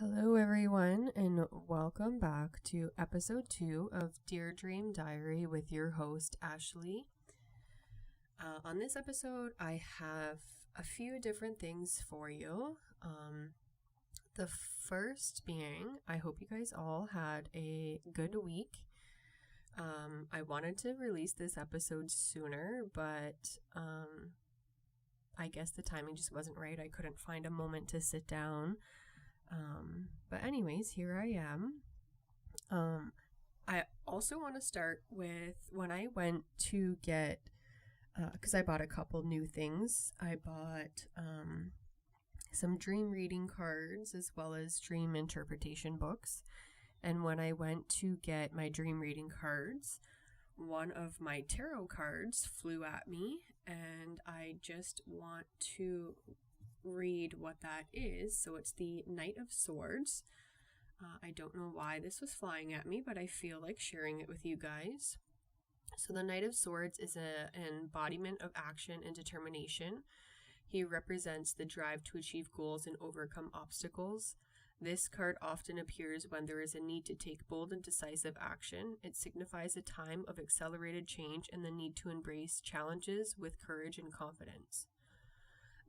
Hello, everyone, and welcome back to episode 2 of Dear Dream Diary with your host, Ashley. On this episode, I have a few different things for you. The first being, I hope you guys all had a good week. I wanted to release this episode sooner, but I guess the timing just wasn't right. I couldn't find a moment to sit down. But anyways, here I am. I also want to start with when I went to get, because I bought a couple new things. I bought some dream reading cards as well as dream interpretation books. And when I went to get my dream reading cards, one of my tarot cards flew at me, and I just want to read what that is. So it's the Knight of Swords. I don't know why this was flying at me, but I feel like sharing it with you guys. So the Knight of Swords is an embodiment of action and determination. He represents the drive to achieve goals and overcome obstacles. This card often appears when there is a need to take bold and decisive action. It signifies a time of accelerated change and the need to embrace challenges with courage and confidence.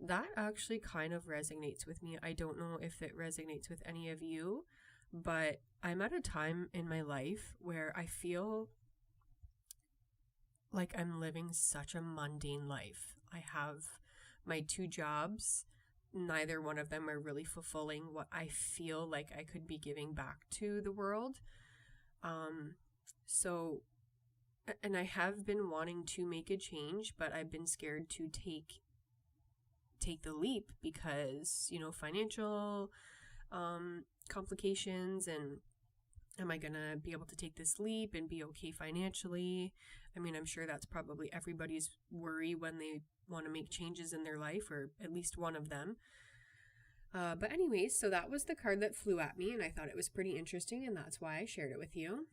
That actually kind of resonates with me. I don't know if it resonates with any of you, but I'm at a time in my life where I feel like I'm living such a mundane life. I have my 2 jobs. Neither one of them are really fulfilling what I feel like I could be giving back to the world. And I have been wanting to make a change, but I've been scared to take the leap because, financial complications, and am I gonna be able to take this leap and be okay financially? I mean, I'm sure that's probably everybody's worry when they want to make changes in their life, or at least one of them. But anyways, so that was the card that flew at me, and I thought it was pretty interesting, and that's why I shared it with you.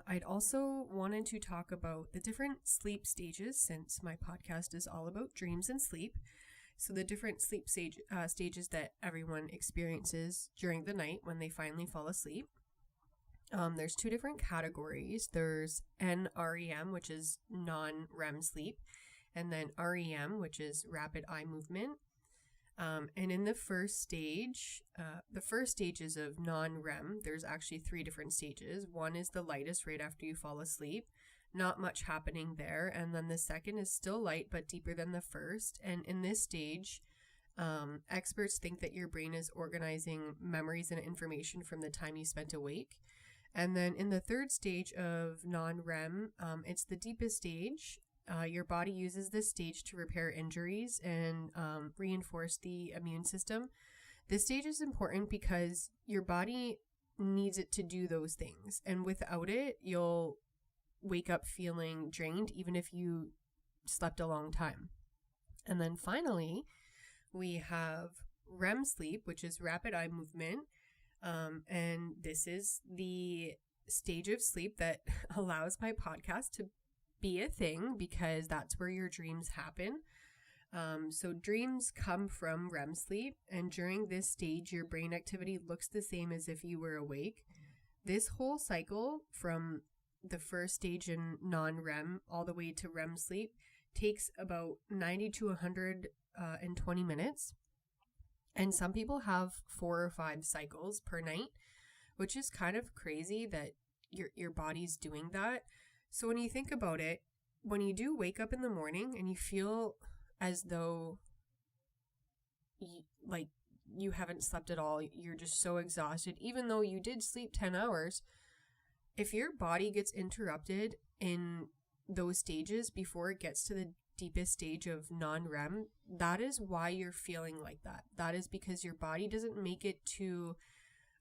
I'd also wanted to talk about the different sleep stages, since my podcast is all about dreams and sleep. So the different sleep stages that everyone experiences during the night when they finally fall asleep. There's 2 different categories. There's NREM, which is non-REM sleep, and then REM, which is rapid eye movement. And in the first stage, the first stages of non-REM, there's actually 3 different stages. One is the lightest right after you fall asleep. Not much happening there. And then the second is still light, but deeper than the first. And in this stage, experts think that your brain is organizing memories and information from the time you spent awake. And then in the third stage of non-REM, it's the deepest stage. Your body uses this stage to repair injuries and reinforce the immune system. This stage is important because your body needs it to do those things. And without it, you'll wake up feeling drained, even if you slept a long time. And then finally, we have REM sleep, which is rapid eye movement. And this is the stage of sleep that allows my podcast to be a thing, because that's where your dreams happen. So dreams come from REM sleep, and during this stage, your brain activity looks the same as if you were awake. This whole cycle from the first stage in non-REM all the way to REM sleep takes about 90 to 120 minutes. And some people have 4 or 5 cycles per night, which is kind of crazy that your body's doing that. So when you think about it, when you do wake up in the morning and you feel as though you haven't slept at all, you're just so exhausted, even though you did sleep 10 hours, if your body gets interrupted in those stages before it gets to the deepest stage of non-REM, that is why you're feeling like that. That is because your body doesn't make it to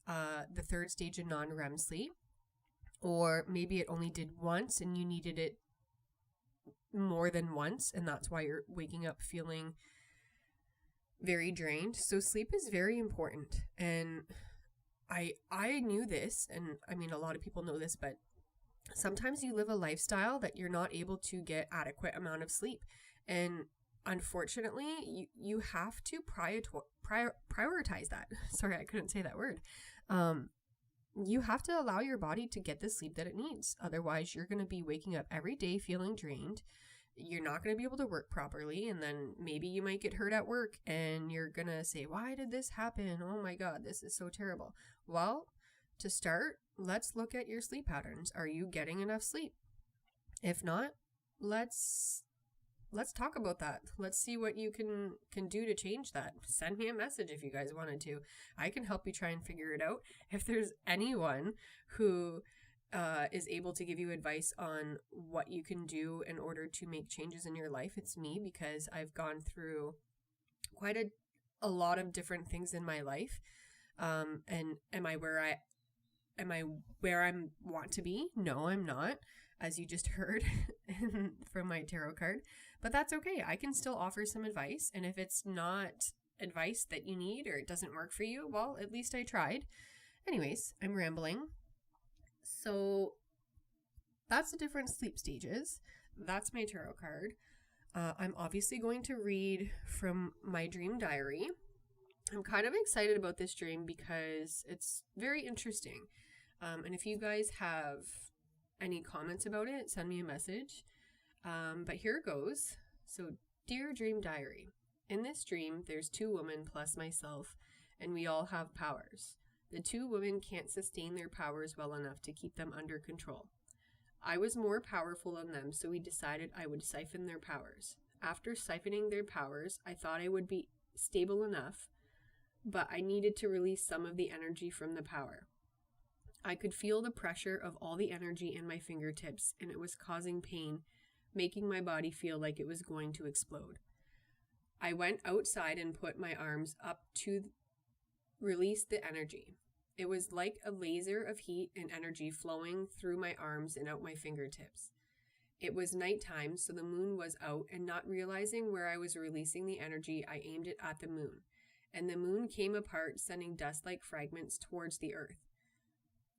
the third stage of non-REM sleep. Or maybe it only did once and you needed it more than once, and that's why you're waking up feeling very drained. So sleep is very important. And I knew this, and I mean, a lot of people know this, but sometimes you live a lifestyle that you're not able to get adequate amount of sleep. And unfortunately, you have to prioritize that. Sorry, I couldn't say that word. You have to allow your body to get the sleep that it needs. Otherwise, you're going to be waking up every day feeling drained. You're not going to be able to work properly. And then maybe you might get hurt at work and you're going to say, why did this happen? Oh my God, this is so terrible. Well, to start, let's look at your sleep patterns. Are you getting enough sleep? If not, let's talk about that. Let's see what you can do to change that. Send me a message if you guys wanted to. I can help you try and figure it out. If there's anyone who is able to give you advice on what you can do in order to make changes in your life, it's me, because I've gone through quite a lot of different things in my life. And am I where I want to be? No, I'm not, as you just heard from my tarot card. But that's okay. I can still offer some advice. And if it's not advice that you need or it doesn't work for you, well, at least I tried. Anyways, I'm rambling. So that's the different sleep stages. That's my tarot card. I'm obviously going to read from my dream diary. I'm kind of excited about this dream because it's very interesting. And if you guys have any comments about it, send me a message. But here it goes. So, dear dream diary, in this dream, there's 2 women plus myself, and we all have powers. The 2 women can't sustain their powers well enough to keep them under control. I was more powerful than them, so we decided I would siphon their powers. After siphoning their powers, I thought I would be stable enough, but I needed to release some of the energy from the power. I could feel the pressure of all the energy in my fingertips, and it was causing pain, making my body feel like it was going to explode. I went outside and put my arms up to release the energy. It was like a laser of heat and energy flowing through my arms and out my fingertips. It was nighttime, so the moon was out, and not realizing where I was releasing the energy, I aimed it at the moon, and the moon came apart, sending dust-like fragments towards the earth.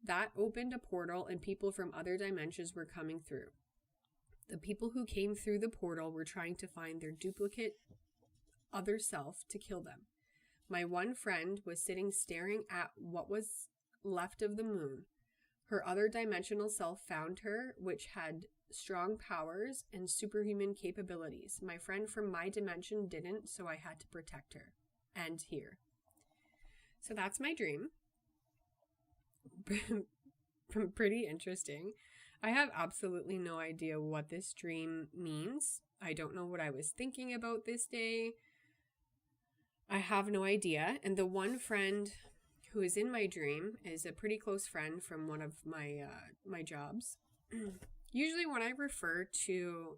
That opened a portal, and people from other dimensions were coming through. The people who came through the portal were trying to find their duplicate other self to kill them. My one friend was sitting staring at what was left of the moon. Her other dimensional self found her, which had strong powers and superhuman capabilities. My friend from my dimension didn't, so I had to protect her. And here. So that's my dream. Pretty interesting. I have absolutely no idea what this dream means. I don't know what I was thinking about this day. I have no idea. And the one friend who is in my dream is a pretty close friend from one of my jobs. Usually when I refer to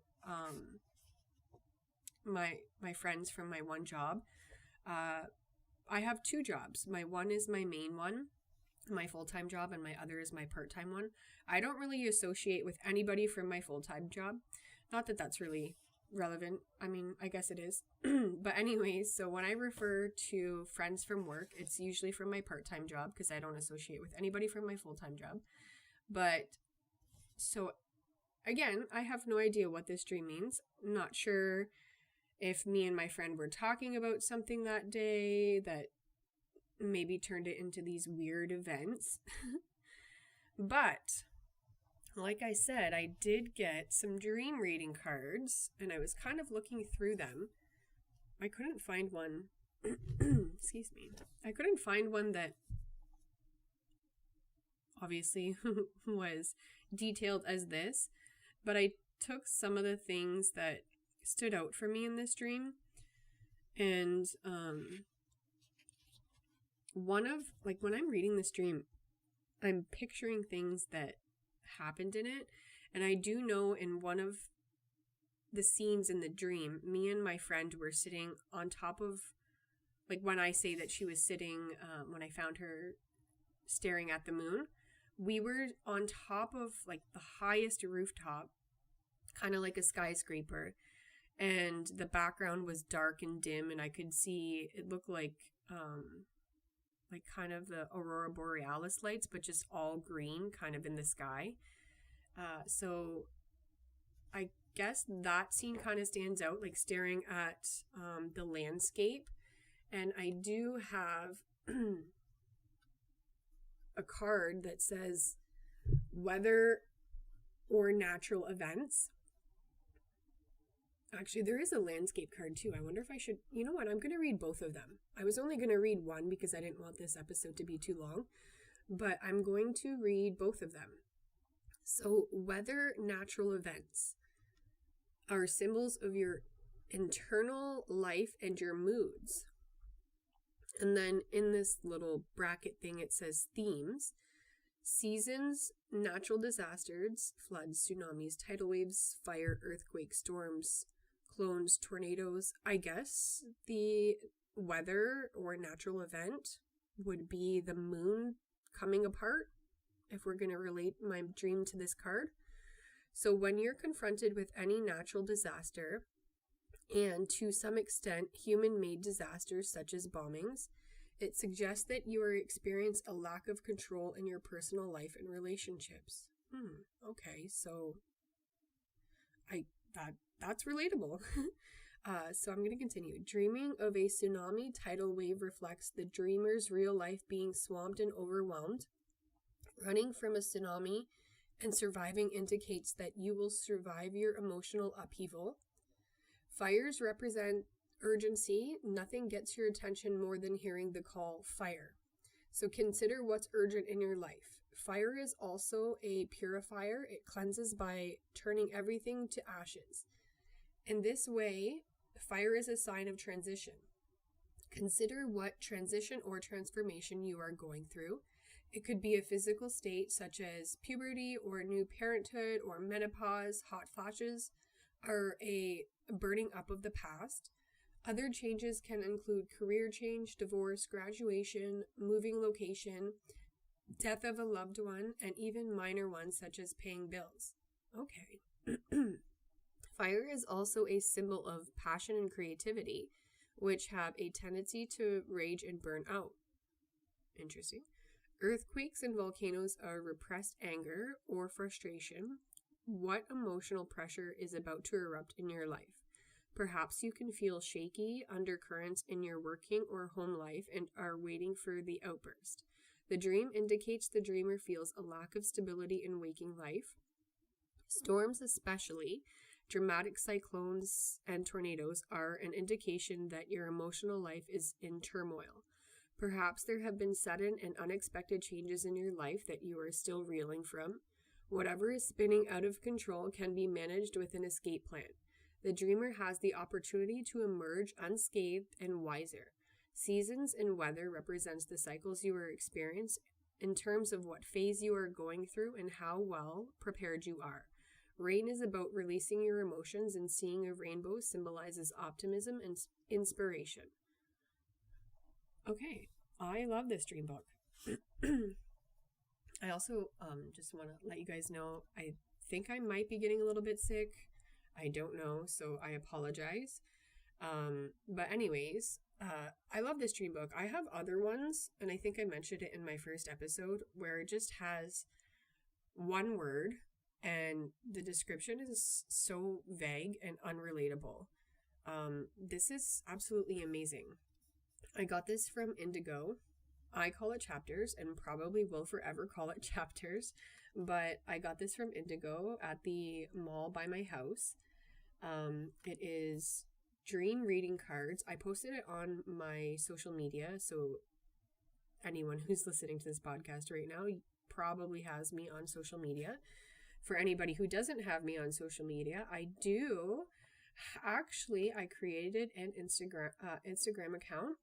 my friends from my one job, I have 2 jobs. My one is my main one, my full-time job, and my other is my part-time one. I don't really associate with anybody from my full-time job. Not that that's really relevant. I mean, I guess it is. But anyways, so when I refer to friends from work, it's usually from my part-time job because I don't associate with anybody from my full-time job. But so again, I have no idea what this dream means. Not sure if me and my friend were talking about something that day that maybe turned it into these weird events. But like I said, I did get some dream reading cards, and I was kind of looking through them. I couldn't find one. Excuse me. I couldn't find one that obviously was detailed as this, but I took some of the things that stood out for me in this dream, and one of, like, when I'm reading this dream, I'm picturing things that happened in it, and I do know in one of the scenes in the dream, me and my friend were sitting on top of, like, when I say that she was sitting, when I found her staring at the moon, we were on top of, like, the highest rooftop, kind of like a skyscraper, and the background was dark and dim, and I could see, it looked like kind of the aurora borealis lights, but just all green, kind of in the sky. So I guess that scene kind of stands out, like staring at the landscape. And I do have a card that says weather or natural events. Actually, there is a landscape card too. I wonder if I should, you know what, I'm going to read both of them. I was only going to read one because I didn't want this episode to be too long, but I'm going to read both of them. So, weather, natural events are symbols of your internal life and your moods. And then in this little bracket thing, it says themes: seasons, natural disasters, floods, tsunamis, tidal waves, fire, earthquakes, storms, clones, tornadoes. I guess the weather or natural event would be the moon coming apart, if we're going to relate my dream to this card. So when you're confronted with any natural disaster, and to some extent human-made disasters such as bombings, it suggests that you are experiencing a lack of control in your personal life and relationships. Okay, so that's relatable. So I'm going to continue. Dreaming of a tsunami tidal wave reflects the dreamer's real life being swamped and overwhelmed. Running from a tsunami and surviving indicates that you will survive your emotional upheaval. Fires represent urgency. Nothing gets your attention more than hearing the call, fire. So consider what's urgent in your life. Fire is also a purifier. It cleanses by turning everything to ashes. In this way, fire is a sign of transition. Consider what transition or transformation you are going through. It could be a physical state such as puberty or new parenthood or menopause. Hot flashes are a burning up of the past. Other changes can include career change, divorce, graduation, moving location, death of a loved one, and even minor ones such as paying bills. Okay. Fire is also a symbol of passion and creativity, which have a tendency to rage and burn out. Interesting. Earthquakes and volcanoes are repressed anger or frustration. What emotional pressure is about to erupt in your life? Perhaps you can feel shaky undercurrents in your working or home life and are waiting for the outburst. The dream indicates the dreamer feels a lack of stability in waking life. Storms, especially dramatic cyclones and tornadoes, are an indication that your emotional life is in turmoil. Perhaps there have been sudden and unexpected changes in your life that you are still reeling from. Whatever is spinning out of control can be managed with an escape plan. The dreamer has the opportunity to emerge unscathed and wiser. Seasons and weather represents the cycles you are experiencing in terms of what phase you are going through and how well prepared you are. Rain is about releasing your emotions, and seeing a rainbow symbolizes optimism and inspiration. Okay, I love this dream book. I also just want to let you guys know, I think I might be getting a little bit sick. I don't know, so I apologize. But anyways, I love this dream book. I have other ones, and I think I mentioned it in my first episode, where it just has one word, and the description is so vague and unrelatable. This is absolutely amazing. I got this from Indigo. I call it Chapters and probably will forever call it Chapters, but I got this from Indigo at the mall by my house. It is dream reading cards. I posted it on my social media, so anyone who's listening to this podcast right now probably has me on social media. For anybody who doesn't have me on social media, I do. Actually, I created an Instagram account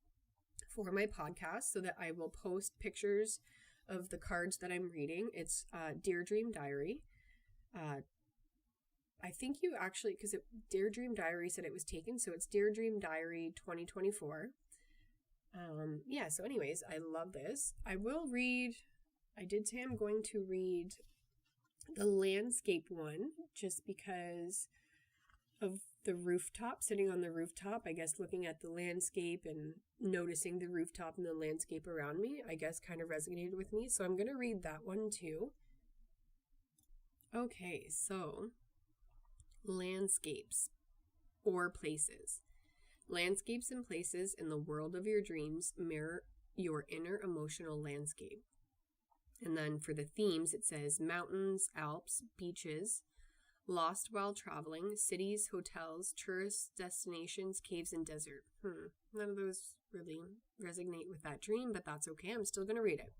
for my podcast so that I will post pictures of the cards that I'm reading. It's Dear Dream Diary. I think you actually, because Dear Dream Diary said it was taken, so it's Dear Dream Diary 2024. Yeah, so anyways, I love this. I did say I'm going to read the landscape one just because of the rooftop, sitting on the rooftop, I guess looking at the landscape and noticing the rooftop and the landscape around me, I guess kind of resonated with me. So I'm going to read that one too. Okay, so Landscapes or places. Landscapes and places in the world of your dreams mirror your inner emotional landscape. And then for the themes, it says mountains, Alps, beaches, lost while traveling, cities, hotels, tourist destinations, caves, and desert. None of those really resonate with that dream, but that's okay. I'm still going to read it.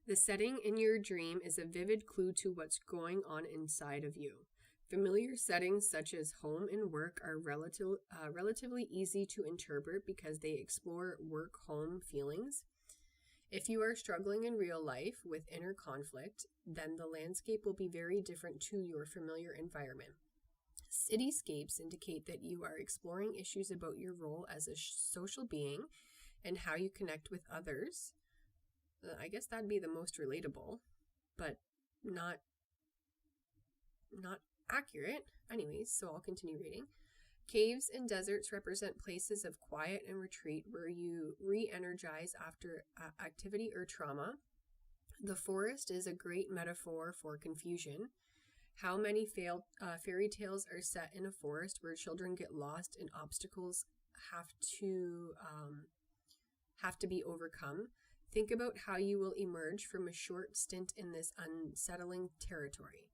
The setting in your dream is a vivid clue to what's going on inside of you. Familiar settings such as home and work are relatively easy to interpret because they explore work-home feelings. If you are struggling in real life with inner conflict, then the landscape will be very different to your familiar environment. Cityscapes indicate that you are exploring issues about your role as a social being and how you connect with others. I guess that'd be the most relatable, but not accurate. Anyways, so I'll continue reading. Caves and deserts represent places of quiet and retreat where you re-energize after activity or trauma. The forest is a great metaphor for confusion. How many fairy tales are set in a forest where children get lost and obstacles have to be overcome? Think about how you will emerge from a short stint in this unsettling territory.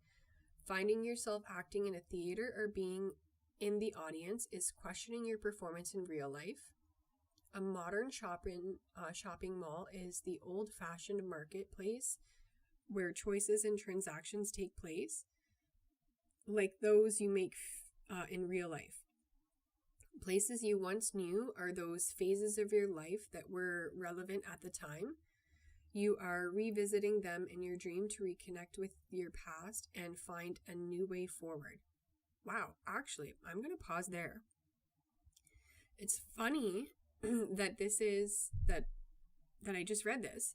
Finding yourself acting in a theater or being in the audience is questioning your performance in real life. A modern shopping mall is the old-fashioned marketplace where choices and transactions take place, like those you make in real life. Places you once knew are those phases of your life that were relevant at the time. You are revisiting them in your dream to reconnect with your past and find a new way forward. Wow, actually, I'm going to pause there. It's funny that I just read this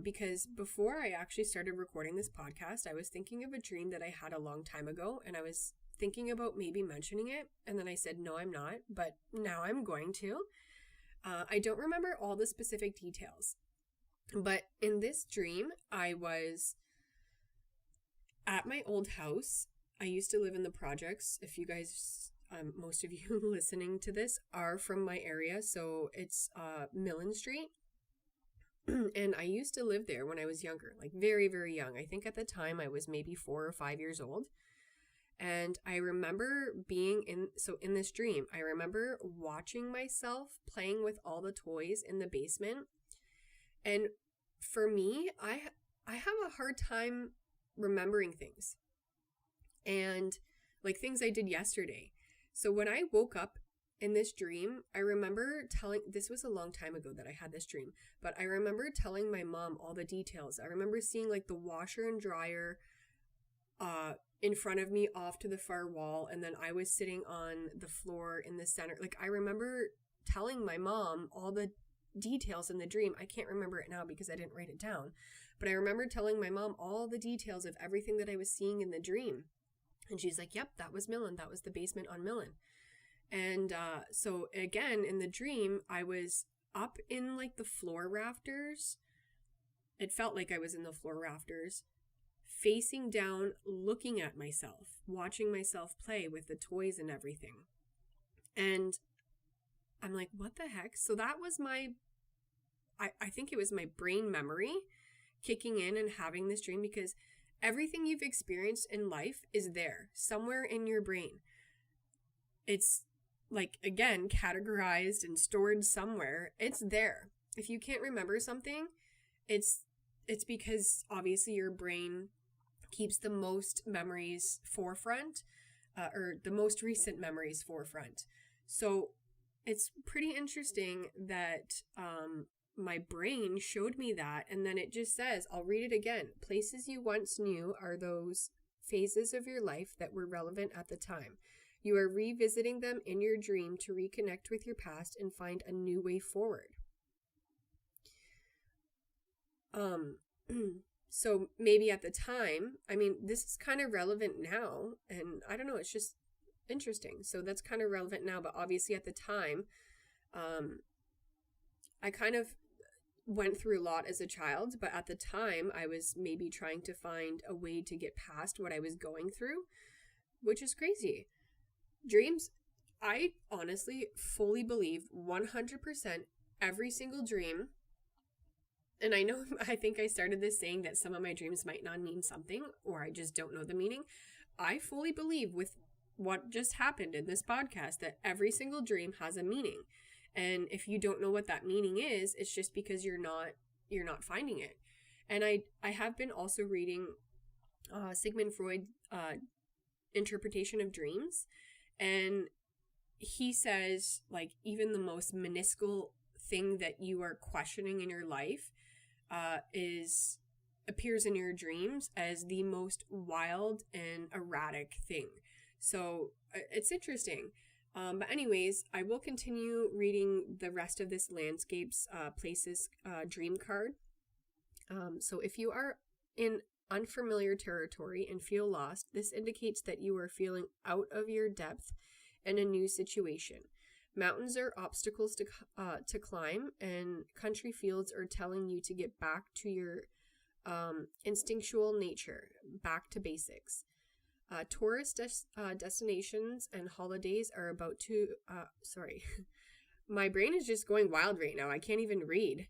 because before I actually started recording this podcast, I was thinking of a dream that I had a long time ago, and I was thinking about maybe mentioning it, and then I said, no, I'm not, but now I'm going to. I don't remember all the specific details, but in this dream, I was at my old house. I used to live in the projects. If you guys, most of you listening to this are from my area, so it's Millen Street. And I used to live there when I was younger, like very, very young. I think at the time I was maybe 4 or 5 years old. And I remember being in this dream, I remember watching myself playing with all the toys in the basement. And for me, I have a hard time remembering things. And like things I did yesterday. So when I woke up in this dream, I remember this was a long time ago that I had this dream, but I remember telling my mom all the details. I remember seeing like the washer and dryer in front of me off to the far wall, and then I was sitting on the floor in the center. Like I remember telling my mom all the details in the dream. I can't remember it now because I didn't write it down, but I remember telling my mom all the details of everything that I was seeing in the dream. And she's like, yep, that was Millen. That was the basement on Millen. And so again, in the dream, I was up in like the floor rafters. It felt like I was in the floor rafters, facing down, looking at myself, watching myself play with the toys and everything. And I'm like, what the heck? So that was I think it was my brain memory kicking in and having this dream, because everything you've experienced in life is there somewhere in your brain. It's like, again, categorized and stored somewhere. It's there. If you can't remember something, it's because obviously your brain keeps the most memories forefront, or the most recent memories forefront. So it's pretty interesting that my brain showed me that, and then it just says, I'll read it again. Places you once knew are those phases of your life that were relevant at the time. You are revisiting them in your dream to reconnect with your past and find a new way forward. So maybe at the time, I mean, this is kind of relevant now, and I don't know, it's just interesting. So that's kind of relevant now, but obviously at the time, I kind of went through a lot as a child, but at the time I was maybe trying to find a way to get past what I was going through. which is crazy. Dreams, I honestly fully believe 100% every single dream. And I know, I think I started this saying that some of my dreams might not mean something, or I just don't know the meaning. I fully believe with what just happened in this podcast that every single dream has a meaning. And if you don't know what that meaning is, it's just because you're not finding it. And I have been also reading Sigmund Freud interpretation of dreams, and he says, like, even the most minuscule thing that you are questioning in your life appears in your dreams as the most wild and erratic thing. So it's interesting. But anyways, I will continue reading the rest of this Landscapes Places dream card. So if you are in unfamiliar territory and feel lost, this indicates that you are feeling out of your depth in a new situation. Mountains are obstacles to climb, and country fields are telling you to get back to your instinctual nature, back to basics. Tourist destinations and holidays are about to... sorry. My brain is just going wild right now. I can't even read.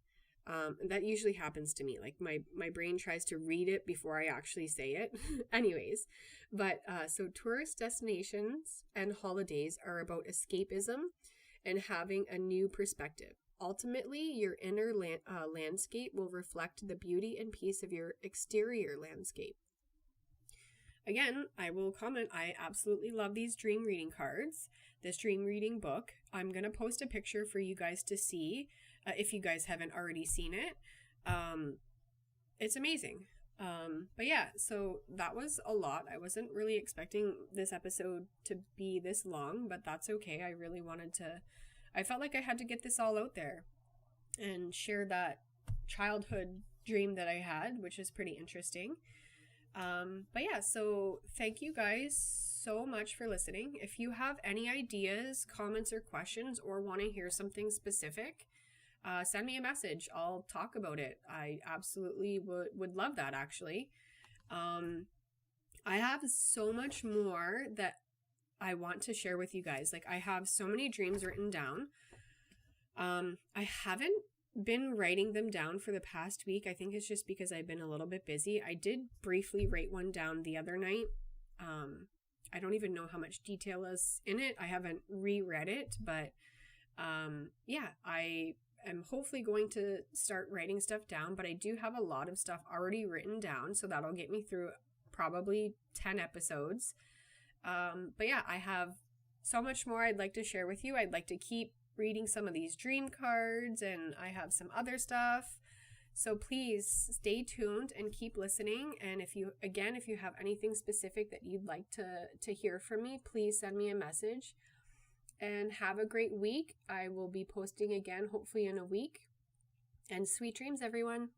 That usually happens to me. Like my brain tries to read it before I actually say it. Anyways, but so tourist destinations and holidays are about escapism and having a new perspective. Ultimately, your inner landscape will reflect the beauty and peace of your exterior landscape. Again, I will comment, I absolutely love these dream reading cards, this dream reading book. I'm going to post a picture for you guys to see if you guys haven't already seen it. It's amazing. But yeah, so that was a lot. I wasn't really expecting this episode to be this long, but that's okay. I felt like I had to get this all out there and share that childhood dream that I had, which is pretty interesting. But yeah, so thank you guys so much for listening. If you have any ideas, comments, or questions, or want to hear something specific, send me a message. I'll talk about it. I absolutely would love that, actually. I have so much more that I want to share with you guys. Like, I have so many dreams written down. I haven't been writing them down for the past week. I think it's just because I've been a little bit busy. I did briefly write one down the other night. I don't even know how much detail is in it. I haven't reread it, but yeah, I am hopefully going to start writing stuff down, but I do have a lot of stuff already written down, so that'll get me through probably 10 episodes. But yeah, I have so much more I'd like to share with you. I'd like to keep reading some of these dream cards, and I have some other stuff. So please stay tuned and keep listening. And if you have anything specific that you'd like to hear from me, please send me a message. And have a great week. I will be posting again, hopefully in a week. And sweet dreams, everyone.